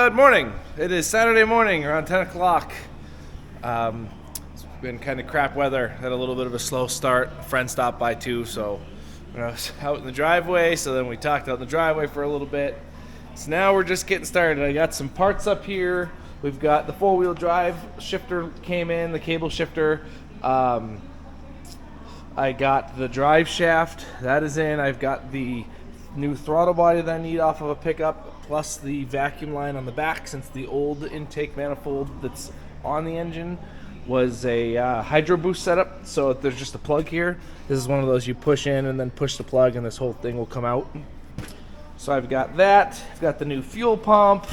Good morning. It is Saturday morning around 10 o'clock. It's been kind of crap weather. Had a little bit of a slow start. A friend stopped by too, so I was out in the driveway. So then we talked out in the driveway for a little bit. So now we're just getting started. I got some parts up here. We've got the four-wheel drive shifter came in, the cable shifter. I got the drive shaft. That is in. I've got the new throttle body that I need off of a pickup, plus the vacuum line on the back, since the old intake manifold that's on the engine was a hydro boost setup. So there's just a plug here. This is one of those you push in and then push the plug and this whole thing will come out. So I've got that. I've got the new fuel pump.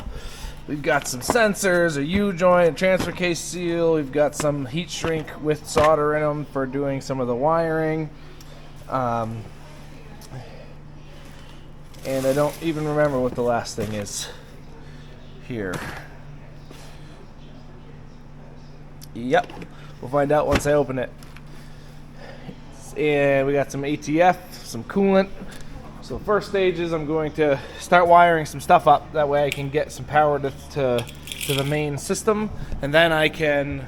We've got some sensors, a U-joint, a transfer case seal. We've got some heat shrink with solder in them for doing some of the wiring. And I don't even remember what the last thing is here. Yep, we'll find out once I open it. And we got some ATF, some coolant. So first stage is I'm going to start wiring some stuff up. That way I can get some power to the main system. And then I can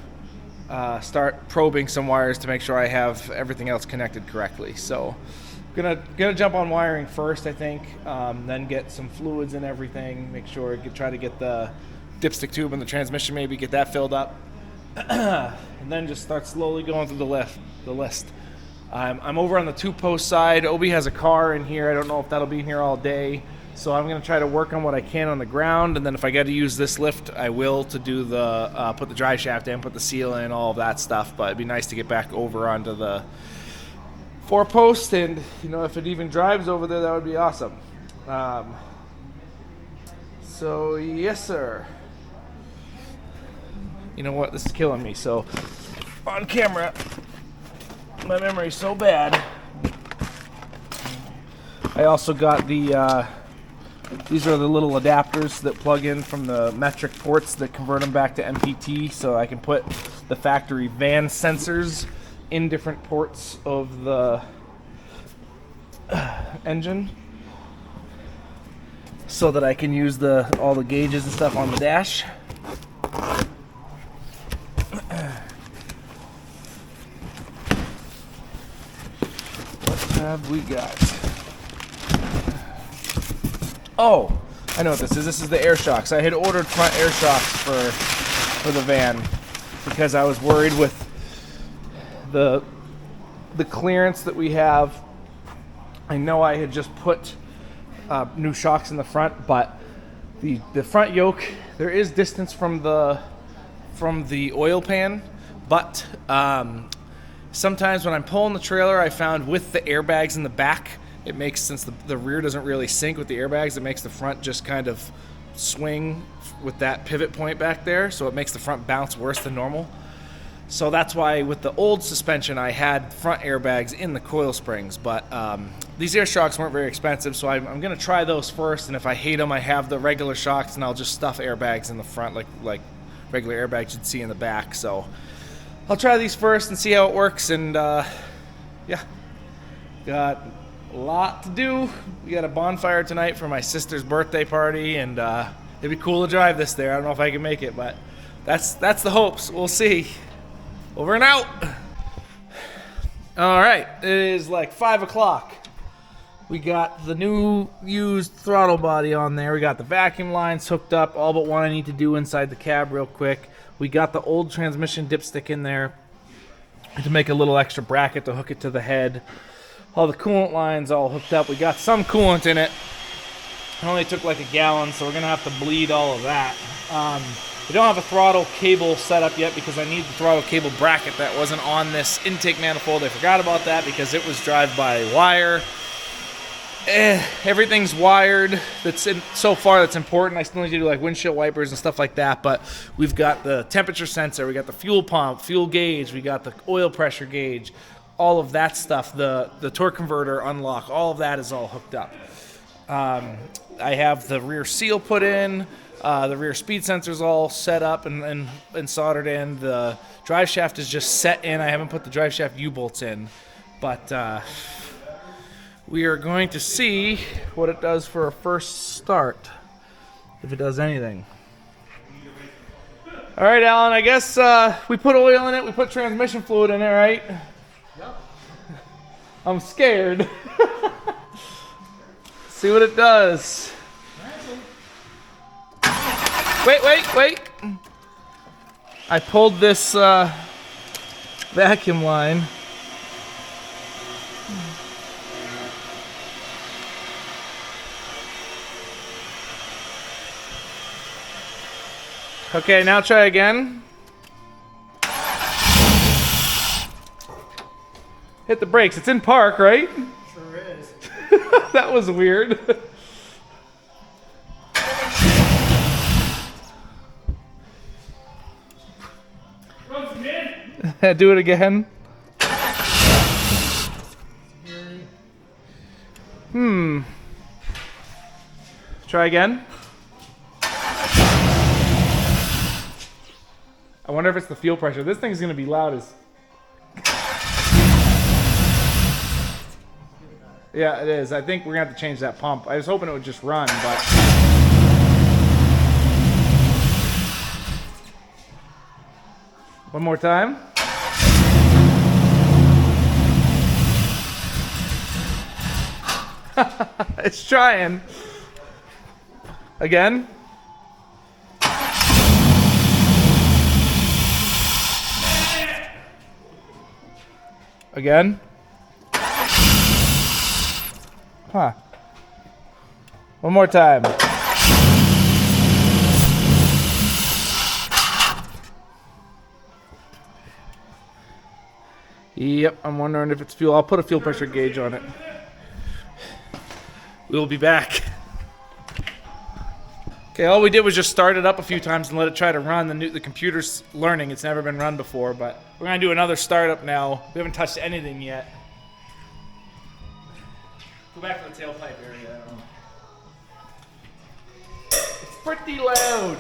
start probing some wires to make sure I have everything else connected correctly. So gonna jump on wiring first, I think. Then get some fluids and everything. Make sure try to get the dipstick tube in the transmission, maybe get that filled up. And then just start slowly going through the list. I'm over on the two-post side. Obi has a car in here. I don't know if that'll be in here all day. So I'm going to try to work on what I can on the ground. And then if I got to use this lift, I will, to do the put the drive shaft in, put the seal in, all of that stuff. But it'd be nice to get back over onto the four-post. And, you know, if it even drives over there, that would be awesome. So, yes, sir. You know what? This is killing me. So, on camera, my memory's so bad. I also got the, these are the little adapters that plug in from the metric ports that convert them back to MPT, so I can put the factory van sensors in different ports of the engine, so that I can use all the gauges and stuff on the dash. Have we got? Oh, I know what this is. This is the air shocks. I had ordered front air shocks for the van because I was worried with the clearance that we have. I know I had just put new shocks in the front, but the front yoke, there is distance from the oil pan, but sometimes when I'm pulling the trailer, I found with the airbags in the back, it makes, since the rear doesn't really sync with the airbags, it makes the front just kind of swing with that pivot point back there, so it makes the front bounce worse than normal. So that's why with the old suspension, I had front airbags in the coil springs, but these air shocks weren't very expensive, so I'm going to try those first, and if I hate them, I have the regular shocks, and I'll just stuff airbags in the front like regular airbags you'd see in the back. So I'll try these first and see how it works, and yeah, got a lot to do. We got a bonfire tonight for my sister's birthday party, and it'd be cool to drive this there. I don't know if I can make it, but that's the hopes. We'll see. Over and out. All right, it is like 5 o'clock. We got the new used throttle body on there. We got the vacuum lines hooked up, all but one I need to do inside the cab real quick. We got the old transmission dipstick in there to make a little extra bracket to hook it to the head. All the coolant lines all hooked up. We got some coolant in it. It only took like a gallon, so we're going to have to bleed all of that. We don't have a throttle cable set up yet because I need the throttle cable bracket that wasn't on this intake manifold. I forgot about that because it was drive-by-wire. Everything's wired so far that's important. I still need to do like windshield wipers and stuff like that, but we've got the temperature sensor, we got the fuel pump, fuel gauge, we got the oil pressure gauge, all of that stuff, the torque converter unlock, all of that is all hooked up. I have the rear seal put in, the rear speed sensor's all set up and soldered in. The drive shaft is just set in. I haven't put the drive shaft U-bolts in, but we are going to see what it does for a first start, if it does anything. All right, Alan, I guess we put oil in it. We put transmission fluid in it, right? Yep. I'm scared. See what it does. Wait. I pulled this vacuum line. Okay, now try again. Hit the brakes. It's in park, right? Sure is. That was weird. Do it again. Try again. I wonder if it's the fuel pressure. This thing's gonna be loud as. Yeah, it is. I think we're gonna have to change that pump. I was hoping it would just run, but. One more time. It's trying. Again. Again. Huh. One more time. Yep, I'm wondering if it's fuel. I'll put a fuel pressure gauge on it. We'll be back. Okay, all we did was just start it up a few times and let it try to run. The computer's learning. It's never been run before, but we're going to do another startup now. We haven't touched anything yet. Go back to the tailpipe area. I don't know. It's pretty loud.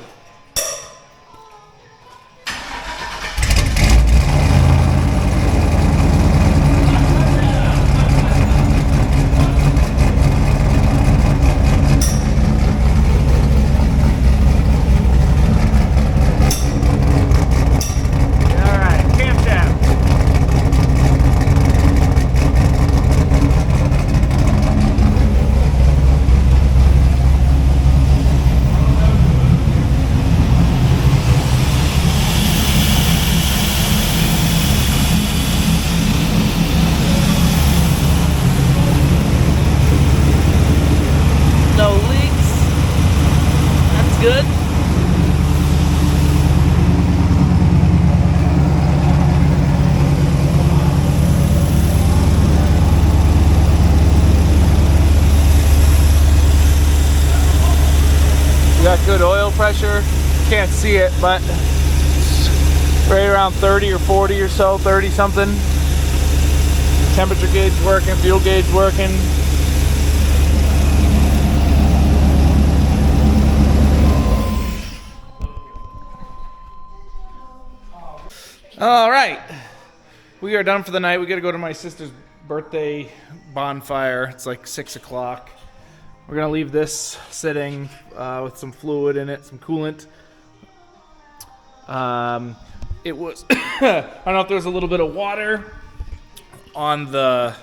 Good. We got good oil pressure. Can't see it, but right around 30 or 40 or so, 30 something. Temperature gauge working, fuel gauge working. All right, we are done for the night. We got to go to my sister's birthday bonfire. It's like 6 o'clock. We're gonna leave this sitting with some fluid in it, some coolant. It was, I don't know if there was a little bit of water on the,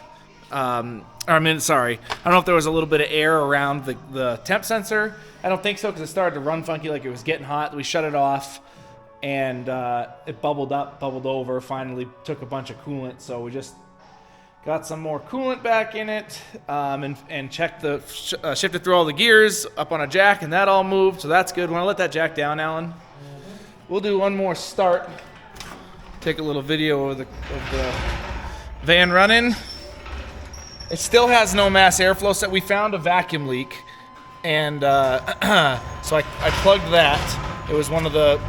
I don't know if there was a little bit of air around the temp sensor. I don't think so, because it started to run funky, like it was getting hot. We shut it off. And it bubbled over, finally took a bunch of coolant, so we just got some more coolant back in it, and checked shifted through all the gears up on a jack, and that all moved, so that's good. Want to let that jack down, Alan? We'll do one more start. Take a little video of the van running. It still has no mass airflow set. We found a vacuum leak, and so I plugged that. It was one of the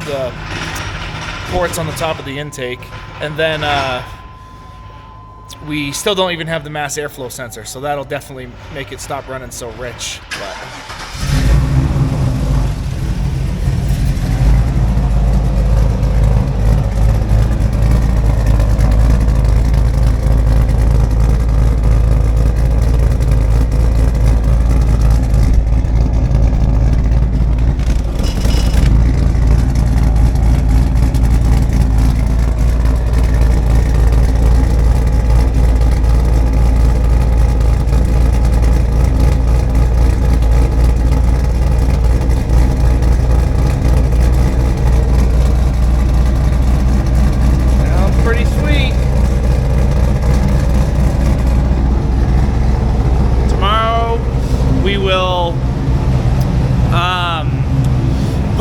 ports on the top of the intake. And then we still don't even have the mass airflow sensor, so that'll definitely make it stop running so rich. But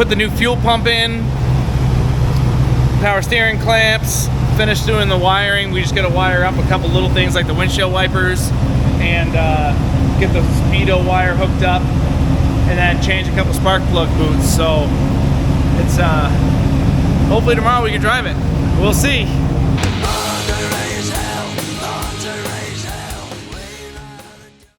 put the new fuel pump in, power steering clamps, finished doing the wiring. We just got to wire up a couple little things like the windshield wipers and get the speedo wire hooked up, and then change a couple spark plug boots. So it's hopefully tomorrow we can drive it. We'll see.